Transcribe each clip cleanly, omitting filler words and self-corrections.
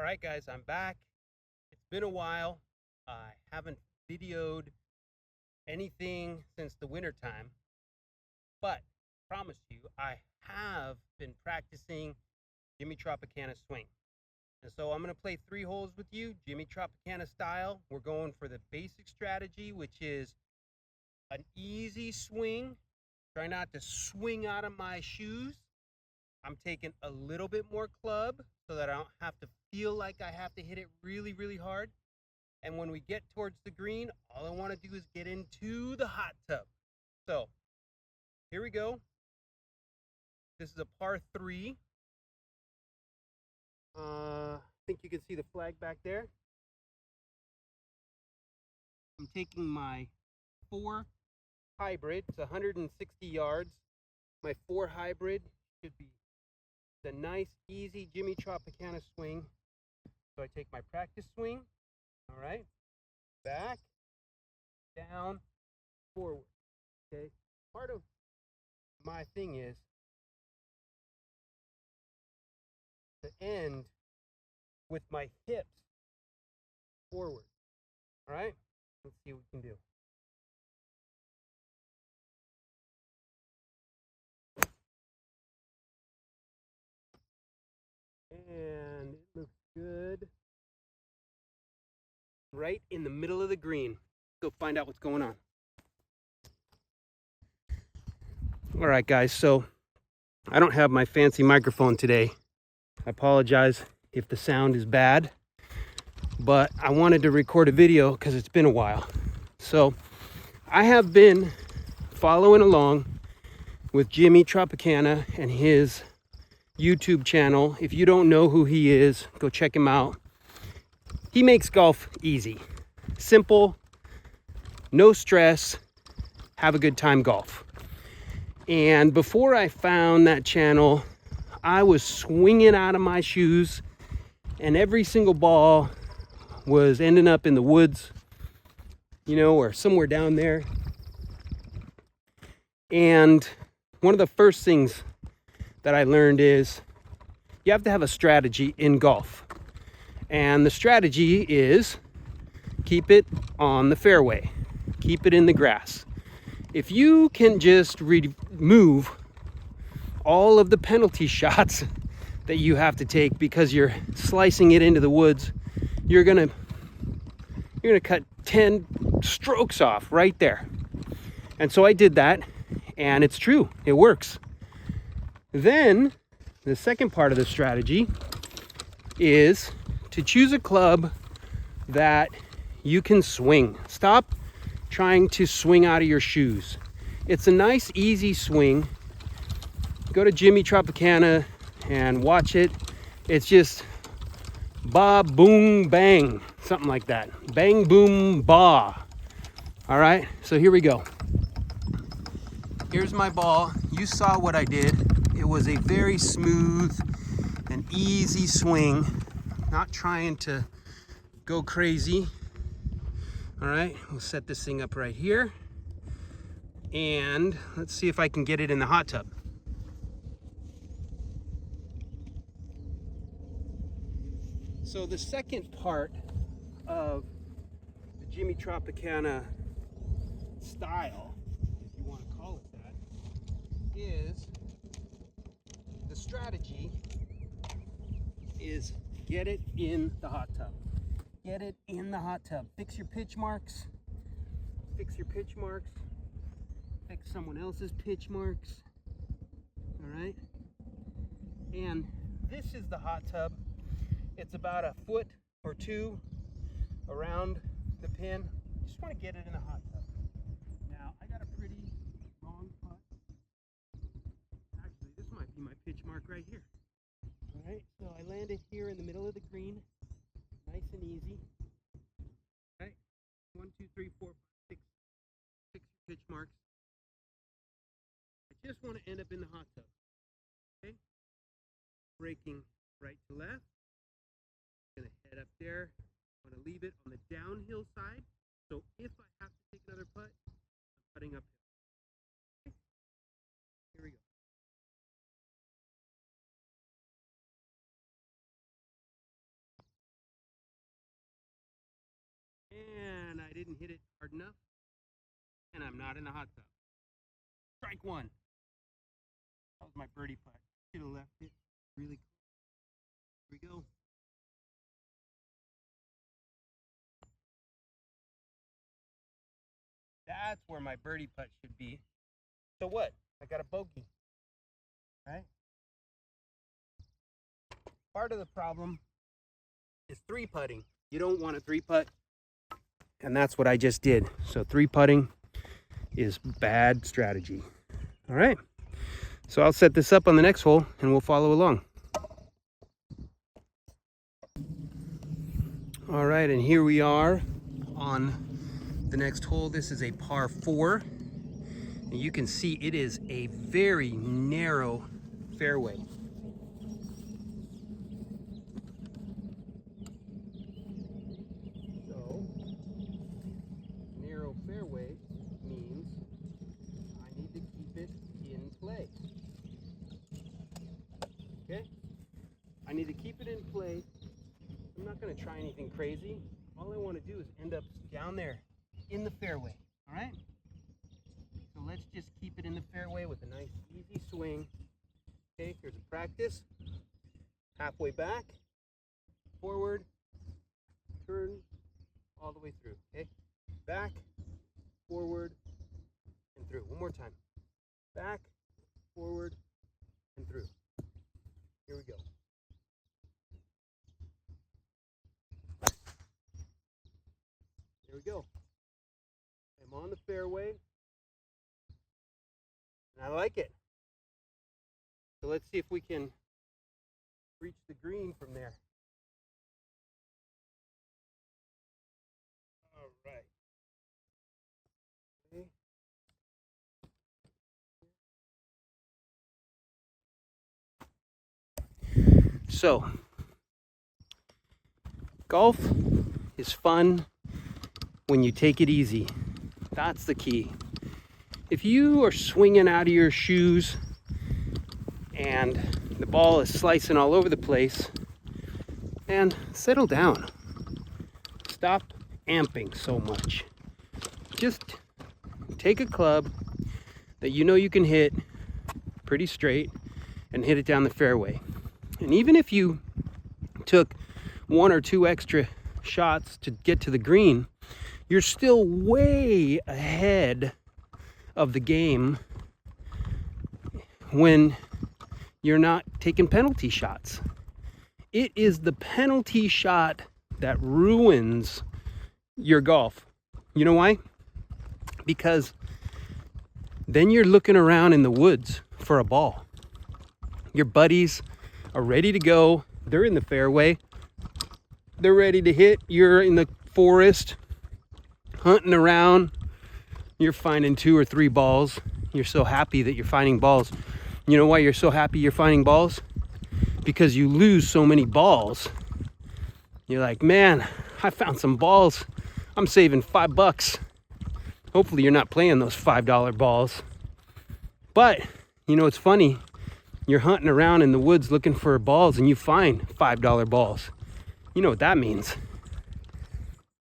right, guys, I'm back. It's been a while. I haven't videoed anything since the winter time, but I promise you, I have been practicing Jimmy Tropicana swing. And so I'm going to play 3 holes with you, Jimmy Tropicana style. We're going for the basic strategy, which is an easy swing. Try not to swing out of my shoes. I'm taking a little bit more club so that I don't have to feel like I have to hit it really, really hard. And when we get towards the green, all I want to do is get into the hot tub. So here we go. This is a par 3. I think you can see the flag back there. I'm taking my 4 hybrid. It's 160 yards. My 4 hybrid should be the nice, easy Jimmy Tropicana swing. So I take my practice swing, all right, back, down, forward, okay? Part of my thing is to end with my hips forward, all right? Let's see what we can do. And it looks good. Right in the middle of the green. Go find out what's going on. All right, guys, so I don't have my fancy microphone today. I apologize if the sound is bad, but I wanted to record a video because it's been a while. So I have been following along with Jimmy Tropicana and his YouTube channel. If you don't know who he is, go check him out. He makes golf easy, simple, no stress, have a good time golf. And before I found that channel, I was swinging out of my shoes and every single ball was ending up in the woods, you know, or somewhere down there. And one of the first things that I learned is you have to have a strategy in golf. And the strategy is keep it on the fairway, keep it in the grass. If you can just remove all of the penalty shots that you have to take because you're slicing it into the woods, you're gonna cut 10 strokes off right there. And so I did that, and it's true, it works. Then the second part of the strategy is to choose a club that you can swing. Stop trying to swing out of your shoes. It's a nice, easy swing. Go to Jimmy Tropicana and watch it. It's just ba, boom, bang, something like that. Bang, boom, ba. All right, so here we go. Here's my ball. You saw what I did. It was a very smooth and easy swing. Not trying to go crazy. All right, we'll set this thing up right here. And let's see if I can get it in the hot tub. So the second part of the Jimmy Tropicana style, if you want to call it that, is the strategy is get it in the hot tub. Get it in the hot tub. Fix your pitch marks. Fix your pitch marks. Fix someone else's pitch marks. All right. And this is the hot tub. It's about 1 foot or 2 around the pin. Just want to get it in the hot tub. Now I got a pretty long putt. Actually, this might be my pitch mark right here. All right. So I landed here in the middle of the green. Nice and easy. Okay, 1, 2, 3, 4, 5, 6 pitch marks. I just want to end up in the hot tub. Okay, breaking right to left. Gonna head up there. I'm gonna leave it on the downhill side. So if I have to take another putt, I'm putting up. Okay. Here we go. didn't hit it hard enough, and I'm not in a hot tub. Strike one. That was my birdie putt. Should have left it really close. Here we go. That's where my birdie putt should be. So what? I got a bogey, right? Part of the problem is three putting. You don't want a three putt, and that's what I just did. So three putting is bad strategy. All right. So I'll set this up on the next hole and we'll follow along. All right, and here we are on the next hole. This is a par 4. And you can see it is a very narrow fairway. So, narrow fairway means I need to keep it in play. Okay? I need to keep it in play. I'm not going to try anything crazy. All I want to do is end up down there in the fairway. All right? So let's just keep it in the fairway with a nice easy swing. Okay, here's a practice. Halfway back, forward, turn, all the way through. Okay? Back, forward, and through. One more time. Back, forward, and through. Here we go. There we go. I'm on the fairway, and I like it. So let's see if we can reach the green from there. All right. Okay. So, golf is fun when you take it easy. That's the key. If you are swinging out of your shoes and the ball is slicing all over the place, and settle down. Stop amping so much. Just take a club that you know you can hit pretty straight and hit it down the fairway. And even if you took 1 or 2 extra shots to get to the green, you're still way ahead of the game when you're not taking penalty shots. It is the penalty shot that ruins your golf. You know why? Because then you're looking around in the woods for a ball. Your buddies are ready to go. They're in the fairway. They're ready to hit. You're in the forest hunting around. You're finding 2 or 3 balls. You're so happy that you're finding balls. You know why you're so happy you're finding balls? Because you lose so many balls. You're like, man, I found some balls. I'm saving $5. Hopefully you're not playing those $5 balls. But, you know, it's funny. You're hunting around in the woods looking for balls and you find $5 balls. You know what that means?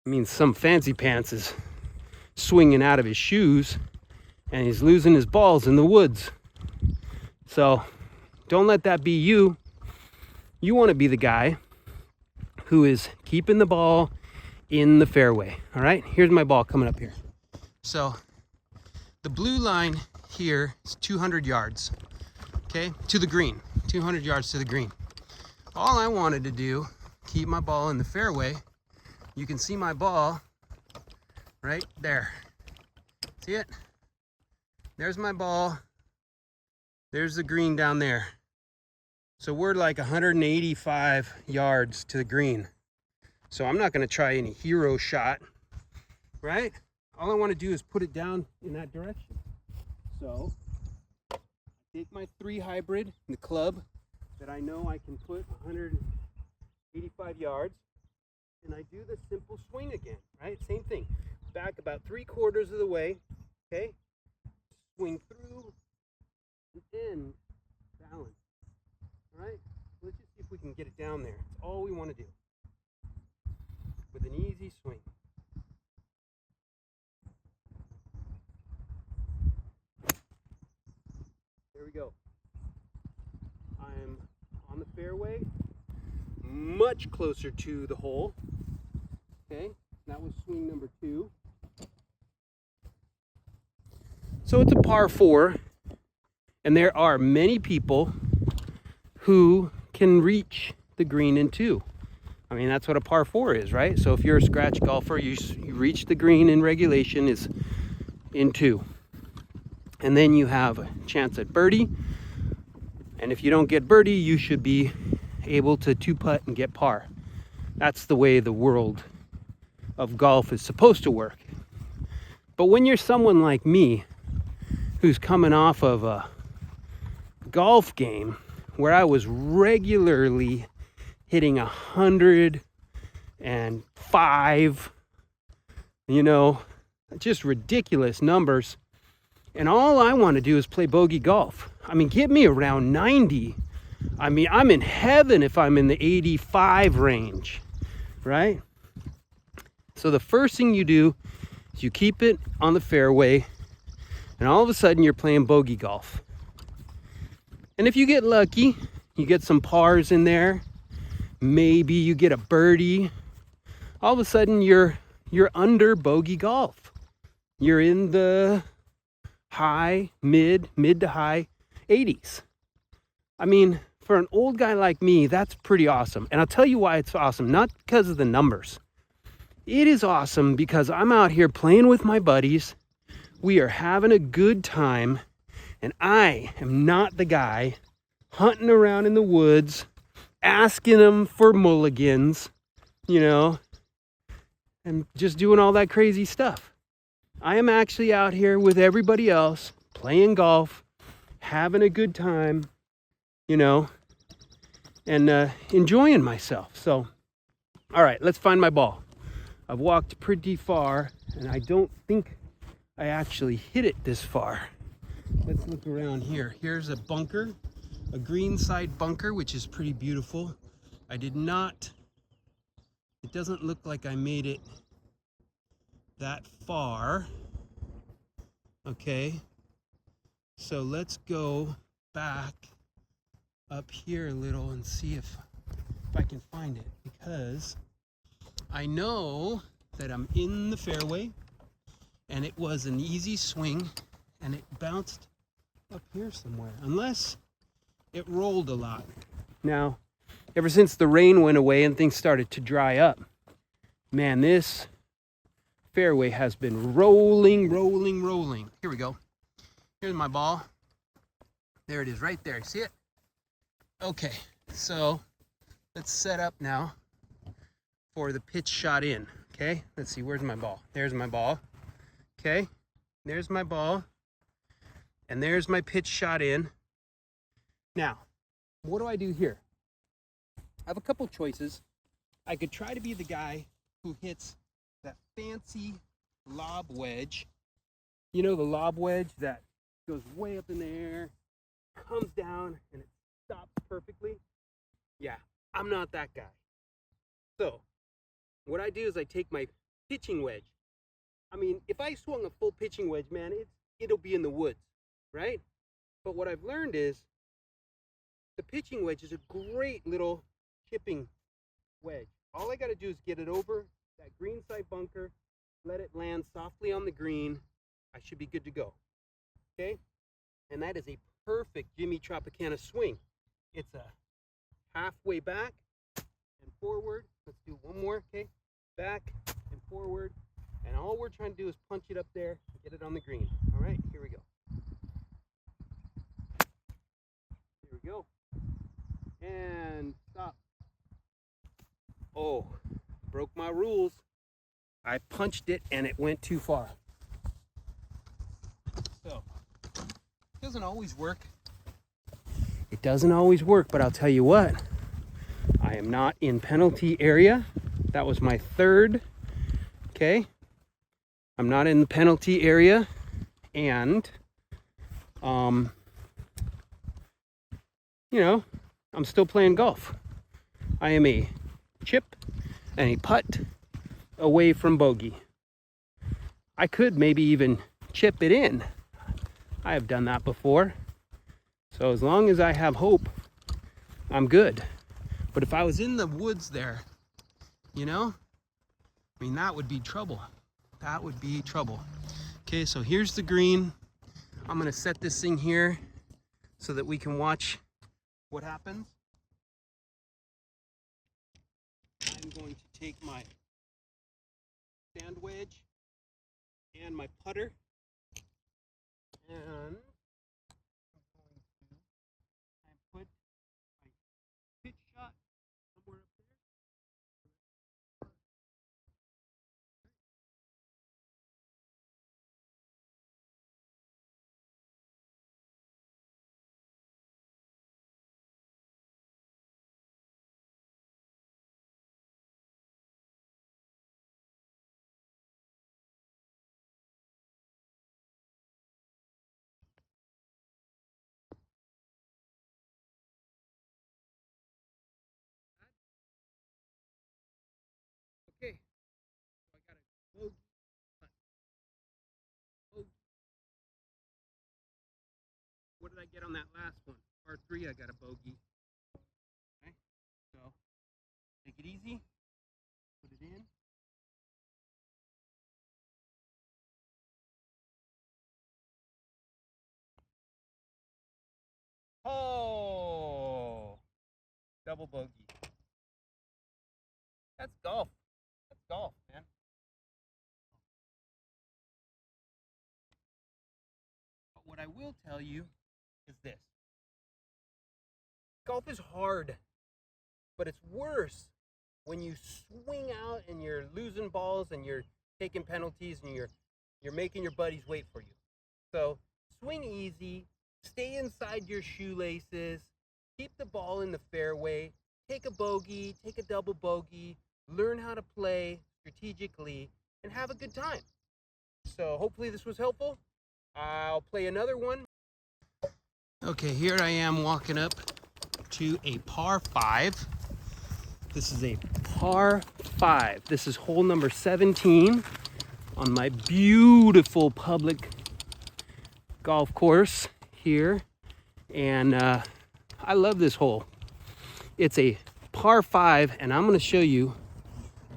It means some fancy pants is swinging out of his shoes and he's losing his balls in the woods. So don't let that be you. You want to be the guy who is keeping the ball in the fairway. All right, here's my ball coming up here. So the blue line here is 200 yards, okay, to the green, 200 yards to the green. All I wanted to do, keep my ball in the fairway. You can see my ball right there. See it? There's my ball. There's the green down there. So we're like 185 yards to the green. So I'm not going to try any hero shot, right? All I want to do is put it down in that direction. So I take my 3 hybrid, the club that I know I can put 185 yards, and I do the simple swing again, right? Same thing. Back about 3/4 of the way, okay? Swing through and end balance. All right? Let's just see if we can get it down there. That's all we want to do. With an easy swing. go. I'm on the fairway, much closer to the hole. Okay, that was swing number 2. So it's a par 4, and there are many people who can reach the green in 2. I mean, that's what a par 4 is, right? So if you're a scratch golfer, you reach the green in regulation is in 2. And then you have a chance at birdie. And if you don't get birdie, you should be able to 2-putt and get par. That's the way the world of golf is supposed to work. But when you're someone like me, who's coming off of a golf game where I was regularly hitting 105, just ridiculous numbers. And all I want to do is play bogey golf. I mean, get me around 90. I mean, I'm in heaven if I'm in the 85 range, right? So the first thing you do is you keep it on the fairway, and all of a sudden you're playing bogey golf. And if you get lucky, you get some pars in there, maybe you get a birdie, all of a sudden you're under bogey golf. You're in the mid to high 80s. I mean, for an old guy like me, that's pretty awesome. And I'll tell you why it's awesome, not because of the numbers. It is awesome because I'm out here playing with my buddies. We are having a good time, and I am not the guy hunting around in the woods, asking them for mulligans, and just doing all that crazy stuff. I am actually out here with everybody else, playing golf, having a good time, and enjoying myself. So, all right, let's find my ball. I've walked pretty far, and I don't think I actually hit it this far. Let's look around here. Here's a bunker, a Greenside bunker, which is pretty beautiful. It doesn't look like I made it that far. Okay, so let's go back up here a little and see if I can find it, because I know that I'm in the fairway and it was an easy swing and it bounced up here somewhere, unless it rolled a lot. Now, ever since the rain went away and things started to dry up, man, this fairway has been rolling. Here we go. Here's my ball. There it is right there. See it? Okay, so let's set up now for the pitch shot in. Okay, let's see, where's my ball? There's my ball. Okay, there's my ball. And there's my pitch shot in. Now, what do I do here? I have a couple choices. I could try to be the guy who hits that fancy lob wedge. The lob wedge that goes way up in the air, comes down, and it stops perfectly. Yeah, I'm not that guy. So, what I do is I take my pitching wedge. I mean, if I swung a full pitching wedge, man, it'll be in the woods, right? But what I've learned is the pitching wedge is a great little chipping wedge. All I got to do is get it over that greenside bunker, let it land softly on the green. I should be good to go. Okay? And that is a perfect Jimmy Tropicana swing. It's a halfway back and forward. Let's do one more, okay? Back and forward. And all we're trying to do is punch it up there and get it on the green. All right, here we go. Here we go. And stop. Oh, broke my rules. I punched it and it went too far. So, it doesn't always work. It doesn't always work, but I'll tell you what. I am not in penalty area. That was my third. Okay. I'm not in the penalty area. And, I'm still playing golf. I am a chip and a putt away from bogey. I could maybe even chip it in. I have done that before. So as long as I have hope, I'm good. But if I was in the woods there, you know, I mean, that would be trouble. That would be trouble. Okay, so here's the green. I'm gonna set this thing here so that we can watch what happens. I'm going to take my sand wedge and my putter, and I'm going to put my pitch shot somewhere up there. Okay, so I got a bogey putt. Bogey. What did I get on that last one? Par 3, I got a bogey. Okay, so take it easy, put it in. Oh, double bogey. That's golf. That's golf, man. But what I will tell you is this. Golf is hard, but it's worse when you swing out and you're losing balls and you're taking penalties and you're making your buddies wait for you. So swing easy, stay inside your shoelaces, keep the ball in the fairway, take a bogey, take a double bogey, learn how to play strategically, and have a good time. So hopefully this was helpful. I'll play another one. Okay, here I am walking up to a par 5. This is a par 5. This is hole number 17 on my beautiful public golf course here. And I love this hole. It's a par 5, and I'm going to show you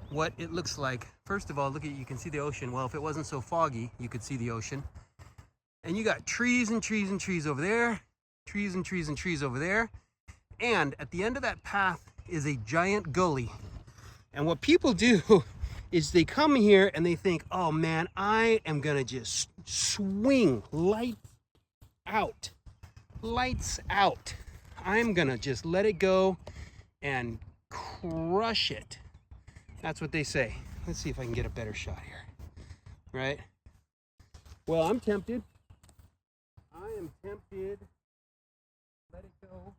what it looks like. First of all, look at, you can see the ocean. Well, if it wasn't so foggy, you could see the ocean. And you got trees and trees and trees over there, trees and trees and trees over there. And at the end of that path is a giant gully. And what people do is they come here and they think, oh man, I am gonna just swing lights out. Lights out. I'm gonna just let it go and crush it. That's what they say. Let's see if I can get a better shot here. Right? Well, I'm tempted. I am tempted. Let it go.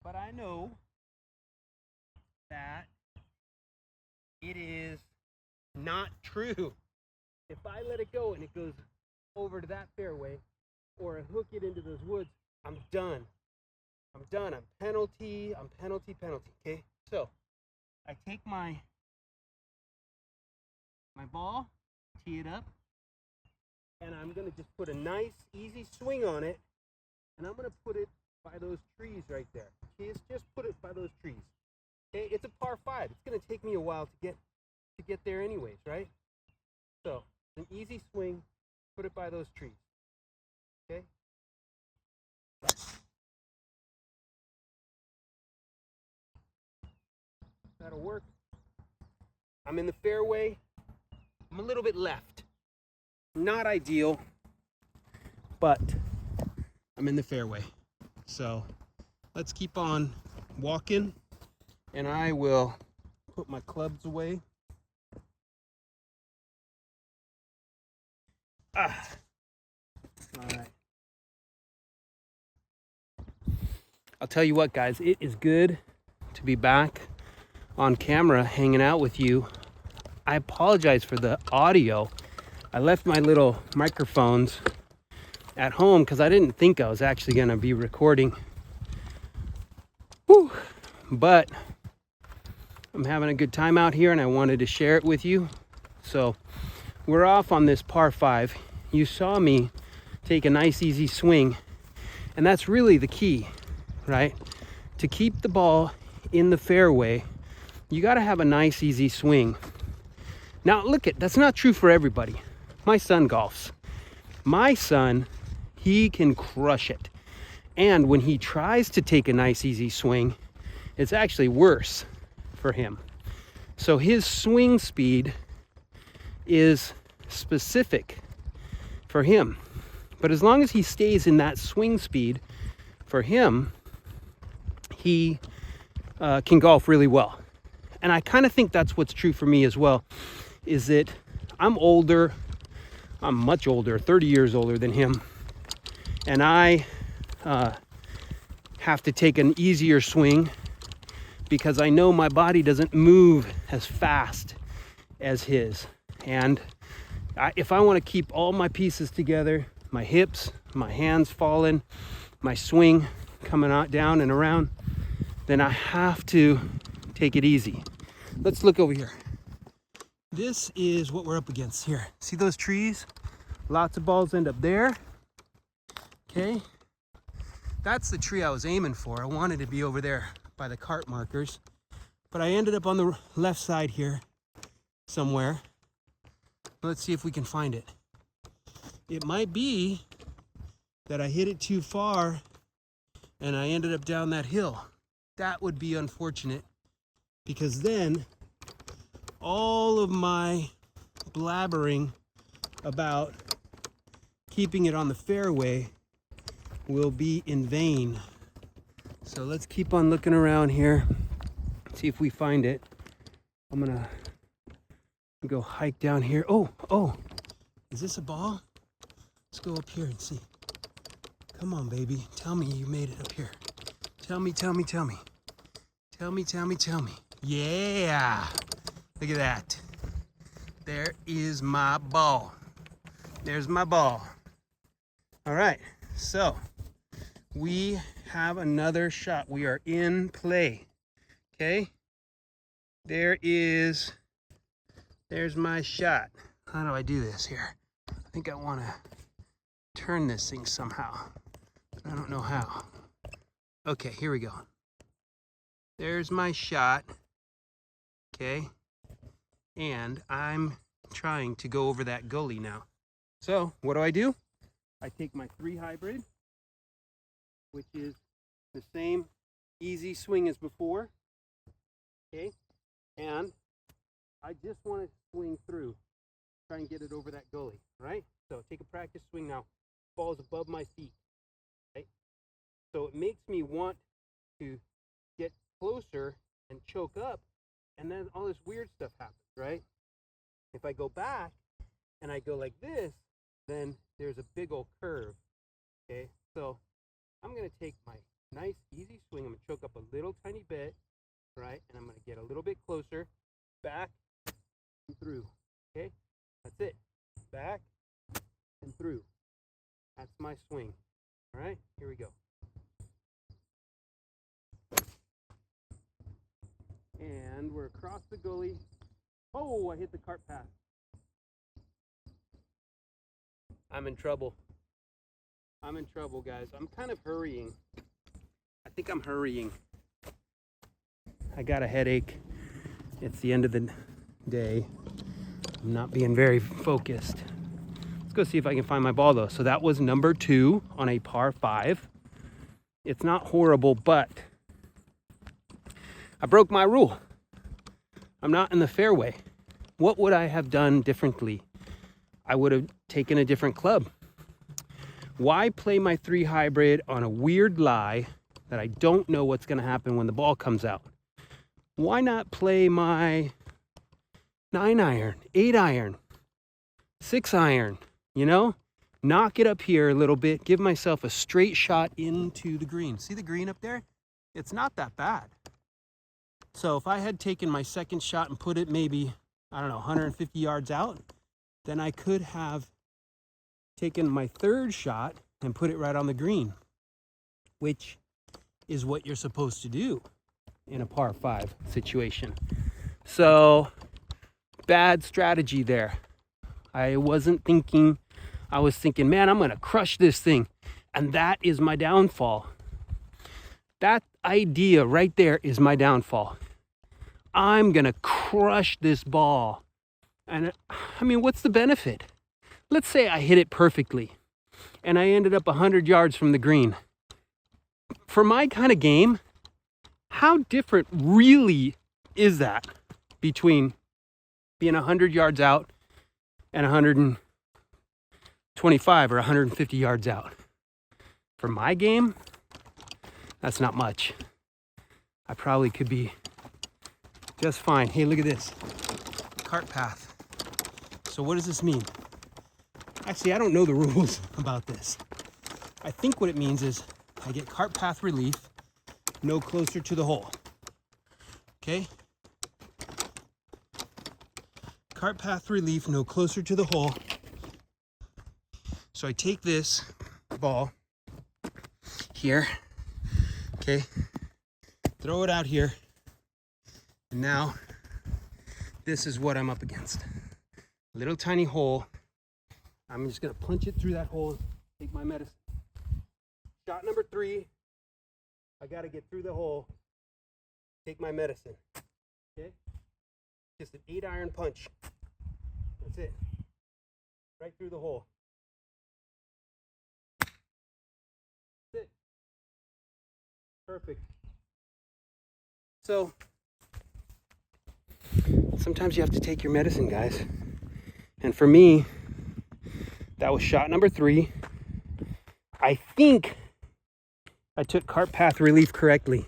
But I know that it is not true. If I let it go and it goes over to that fairway or I hook it into those woods, I'm done. I'm done. I'm penalty, okay? So I take my ball, tee it up, and I'm gonna just put a nice, easy swing on it, and I'm gonna put it by those trees right there. Okay, just put it by those trees. Okay, it's a par 5. It's gonna take me a while to get there anyways, right? So an easy swing, put it by those trees. Okay. That'll work. I'm in the fairway. I'm a little bit left. Not ideal, but I'm in the fairway. So let's keep on walking, and I will put my clubs away. All right. I'll tell you what, guys, it is good to be back on camera hanging out with you. I apologize for the audio. I left my little microphones at home because I didn't think I was actually going to be recording. Whew. But I'm having a good time out here and I wanted to share it with you. So we're off on this par 5. You saw me take a nice easy swing. And that's really the key, right? To keep the ball in the fairway, you got to have a nice easy swing. Now look, that's not true for everybody. My son golfs. My son, he can crush it. And when he tries to take a nice easy swing, it's actually worse for him. So his swing speed is specific for him. But as long as he stays in that swing speed for him, he can golf really well. And I kind of think that's what's true for me as well, is that I'm older, I'm much older, 30 years older than him. And I have to take an easier swing because I know my body doesn't move as fast as his. And if I want to keep all my pieces together, my hips, my hands falling, my swing coming out down and around, then I have to take it easy. Let's look over here. This is what we're up against here. See those trees? Lots of balls end up there. Okay. That's the tree I was aiming for. I wanted to be over there by the cart markers, but I ended up on the left side here somewhere. Let's see if we can find it. It might be that I hit it too far and I ended up down that hill. That would be unfortunate, because then all of my blabbering about keeping it on the fairway will be in vain. So let's keep on looking around here, see if we find it. I'm gonna go hike down here. Oh, is this a ball? Let's go up here and see. Come on, baby. Tell me you made it up here. Tell me. Tell me. Yeah. Look at that. There is my ball. There's my ball. All right. So we have another shot. We are in play. Okay. There's my shot. How do I do this here? I think I want to turn this thing somehow. I don't know how. Okay, here we go. There's my shot. Okay. And I'm trying to go over that gully now. So what do? I take my 3 hybrid, which is the same easy swing as before. Okay. And I just want to swing through, try and get it over that gully, right? So take a practice swing now. Ball's above my feet, right? So it makes me want to get closer and choke up, and then all this weird stuff happens, right? If I go back and I go like this, then there's a big old curve, okay? So I'm gonna take my nice easy swing, I'm gonna choke up a little tiny bit, right? And I'm gonna get a little bit closer, back and through, okay? That's it, back and through. That's my swing, all right? Here we go. And we're across the gully. Oh, I hit the cart path. I'm in trouble. I'm in trouble, guys. I'm kind of hurrying. I think I'm hurrying. I got a headache. It's the end of the day. I'm not being very focused. Let's go see if I can find my ball, though. So that was number 2 on a par 5. It's not horrible, but I broke my rule. I'm not in the fairway. What would I have done differently? I would have taken a different club. Why play my 3 hybrid on a weird lie that I don't know what's going to happen when the ball comes out? Why not play my 9 iron, 8 iron, 6 iron, you know? Knock it up here a little bit, give myself a straight shot into the green. See the green up there? It's not that bad. So if I had taken my second shot and put it maybe, I don't know, 150 yards out, then I could have taken my 3rd shot and put it right on the green, which is what you're supposed to do in a par 5 situation. So bad strategy there. I wasn't thinking I was thinking, man, I'm going to crush this thing. And that is my downfall. That idea right there is my downfall. I'm going to crush this ball. And I mean, what's the benefit? Let's say I hit it perfectly and I ended up 100 yards from the green. For my kind of game, how different really is that between being 100 yards out and 125 or 150 yards out? For my game, that's not much. I probably could be just fine. Hey, look at this. Cart path. So what does this mean? Actually, I don't know the rules about this. I think what it means is I get cart path relief no closer to the hole. Okay? Cart path relief no closer to the hole. So I take this ball here, okay, throw it out here, and now this is what I'm up against. Little tiny hole. I'm just gonna punch it through that hole, take my medicine. Shot number 3, I gotta get through the hole, take my medicine, okay? Just an 8-iron punch. That's it. Right through the hole. That's it. Perfect. So, sometimes you have to take your medicine, guys. And for me, that was shot number 3. I think I took cart path relief correctly,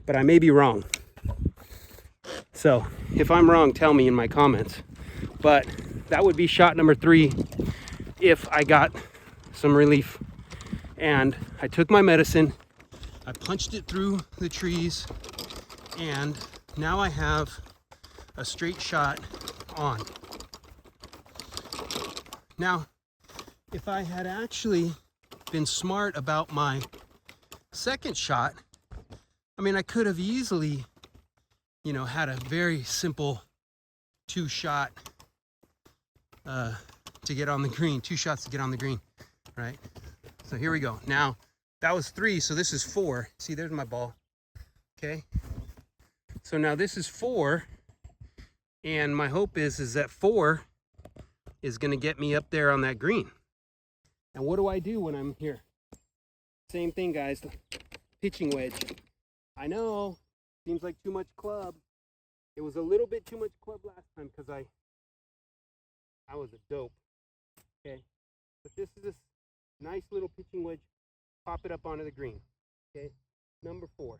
but I may be wrong. So if I'm wrong, tell me in my comments. But that would be shot number 3 if I got some relief. And I took my medicine, I punched it through the trees, and now I have a straight shot on. Now, if I had actually been smart about my second shot, I mean, I could have easily, had a very simple 2-shot to get on the green, 2 shots to get on the green, right? So here we go. Now, that was 3, so this is 4. See, there's my ball, okay? So now this is 4, and my hope is that 4 is gonna get me up there on that green. And what do I do when I'm here? Same thing, guys, pitching wedge. I know, seems like too much club. It was a little bit too much club last time because I was a dope, okay? But this is a nice little pitching wedge. Pop it up onto the green, okay? Number 4.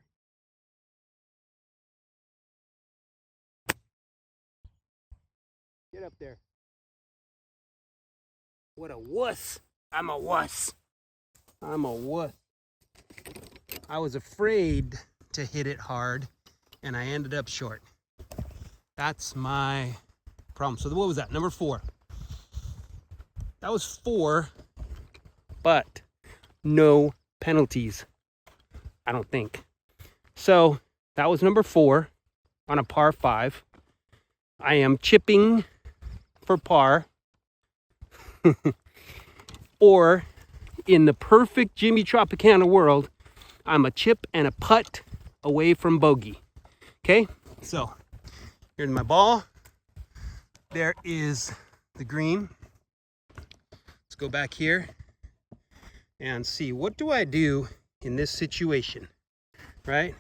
Get up there. What a wuss. I'm a wuss. I'm a wuss. I was afraid to hit it hard, and I ended up short. That's my problem. So what was that? Number 4. That was 4, but no penalties, I don't think. So that was number 4 on a par 5. I am chipping for par. Or in the perfect Jimmy Tropicana world, I'm a chip and a putt away from bogey. Okay, so here's my ball. There is the green. Let's go back here and see, what do I do in this situation, right?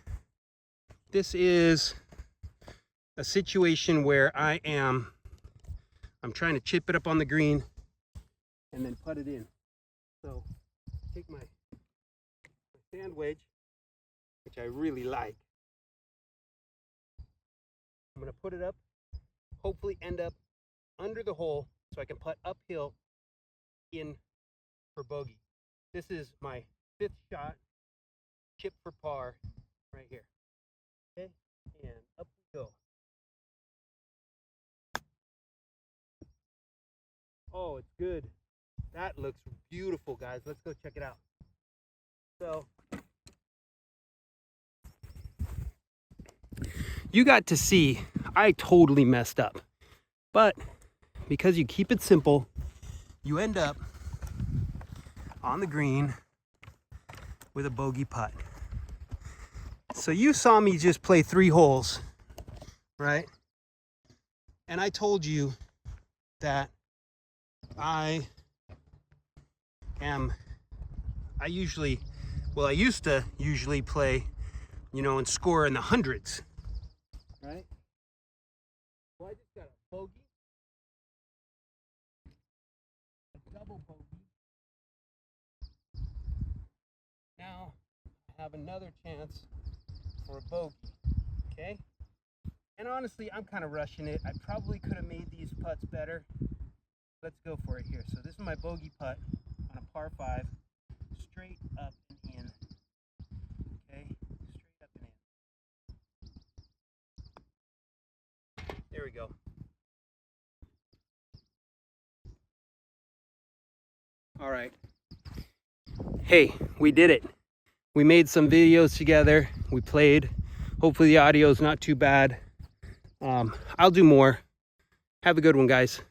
This is a situation where I'm trying to chip it up on the green and then put it in. So take my sand wedge, which I really like. I'm gonna put it up, hopefully end up under the hole so I can putt uphill in for bogey. This is my 5th shot, chip for par right here. Okay, and up we go. Oh, it's good. That looks beautiful, guys. Let's go check it out. So, you got to see, I totally messed up. But because you keep it simple, you end up on the green with a bogey putt. So you saw me just play 3 holes, right? And I told you that I used to usually play, you know, and score in the hundreds, right? Well, I just got a bogey, a double bogey. Now I have another chance for a bogey, okay? And honestly, I'm kind of rushing it. I probably could have made these putts better. Let's go for it here. So this is my bogey putt on a par 5, straight up and in. Okay, straight up and in. There we go. All right. Hey, we did it. We made some videos together. We played. Hopefully the audio is not too bad. I'll do more. Have a good one, guys.